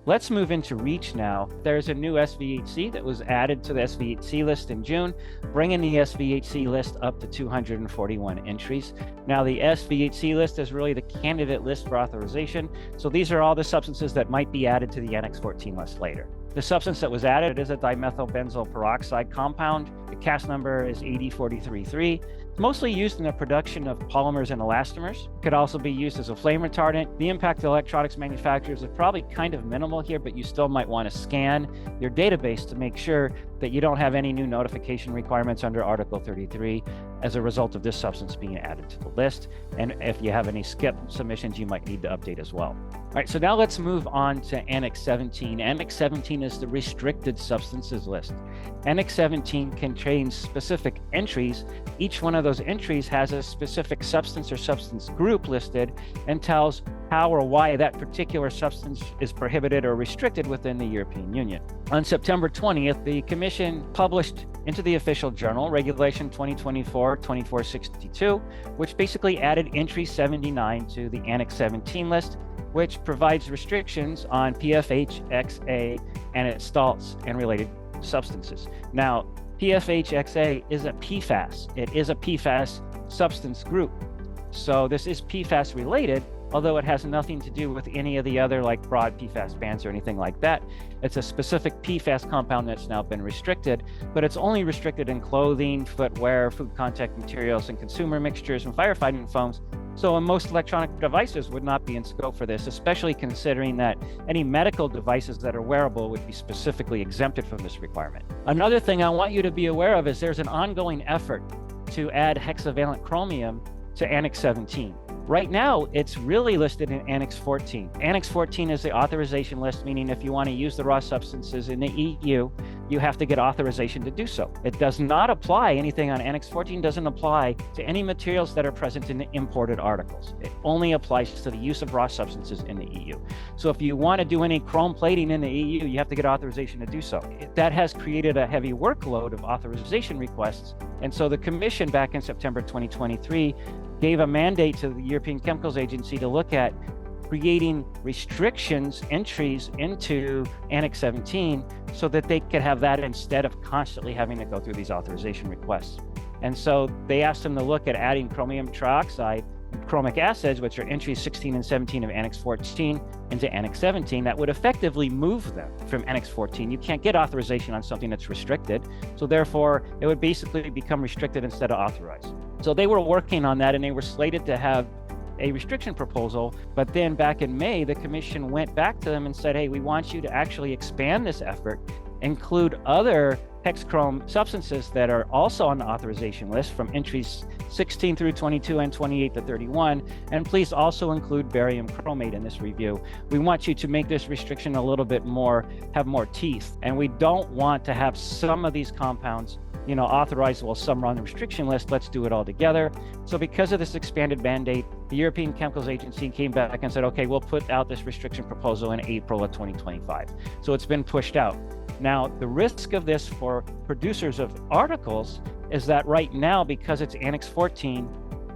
Let's move into REACH now. There's a new SVHC that was added to the SVHC list in June, bringing the SVHC list up to 241 entries. Now, the SVHC list is really the candidate list for authorization. So these are all the substances that might be added to the Annex 14 list later. The substance that was added is a dimethylbenzoyl peroxide compound. The CAS number is 80433. It's mostly used in the production of polymers and elastomers. It could also be used as a flame retardant. The impact to electronics manufacturers is probably kind of minimal here, but you still might want to scan your database to make sure that you don't have any new notification requirements under Article 33 as a result of this substance being added to the list. And if you have any skip submissions, you might need to update as well. All right, so now let's move on to Annex 17. Annex 17 is the restricted substances list. Annex 17 contains specific entries. Each one of those entries has a specific substance or substance group listed and tells how or why that particular substance is prohibited or restricted within the European Union. On September 20th, the Commission published into the official journal Regulation 2024-2462, which basically added entry 79 to the Annex 17 list, which provides restrictions on PFHXA and its salts and related substances. Now, PFHXA is a PFAS. It is a PFAS substance group. So this is PFAS related, although it has nothing to do with any of the other like broad PFAS bans or anything like that. It's a specific PFAS compound that's now been restricted, but it's only restricted in clothing, footwear, food contact materials, and consumer mixtures and firefighting foams. So most electronic devices would not be in scope for this, especially considering that any medical devices that are wearable would be specifically exempted from this requirement. Another thing I want you to be aware of is there's an ongoing effort to add hexavalent chromium to Annex 17. Right now, it's really listed in Annex 14. Annex 14 is the authorization list, meaning if you want to use the raw substances in the EU, you have to get authorization to do so. It does not apply, anything on Annex 14 doesn't apply to any materials that are present in the imported articles. It only applies to the use of raw substances in the EU. So if you want to do any chrome plating in the EU, you have to get authorization to do so. That has created a heavy workload of authorization requests. And so the Commission back in September 2023 gave a mandate to the European Chemicals Agency to look at creating restrictions, entries into Annex 17 so that they could have that instead of constantly having to go through these authorization requests. And so they asked them to look at adding chromium trioxide, chromic acids, which are entries 16 and 17 of Annex 14 into Annex 17, that would effectively move them from Annex 14. You can't get authorization on something that's restricted. So therefore, it would basically become restricted instead of authorized. So they were working on that and they were slated to have a restriction proposal, but then back in May, the Commission went back to them and said, hey, we want you to actually expand this effort, include other hexchrome substances that are also on the authorization list from entries 16 through 22 and 28 to 31, and please also include barium chromate in this review. We want you to make this restriction a little bit more, have more teeth, and we don't want to have some of these compounds authorized while some are on the restriction list. Let's do it all together. So because of this expanded mandate, the European Chemicals Agency came back and said, okay, we'll put out this restriction proposal in April of 2025. So it's been pushed out. Now, the risk of this for producers of articles is that right now, because it's Annex 14,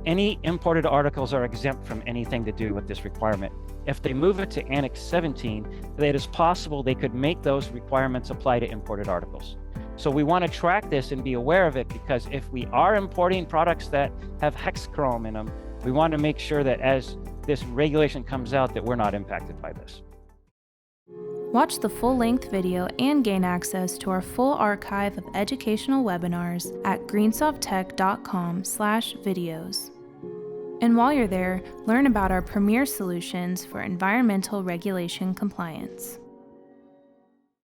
any imported articles are exempt from anything to do with this requirement. If they move it to Annex 17, it is possible they could make those requirements apply to imported articles. So we want to track this and be aware of it, because if we are importing products that have hexchrome in them, we want to make sure that as this regulation comes out that we're not impacted by this. Watch the full-length video and gain access to our full archive of educational webinars at greensoft.com/videos. And while you're there, learn about our premier solutions for environmental regulation compliance.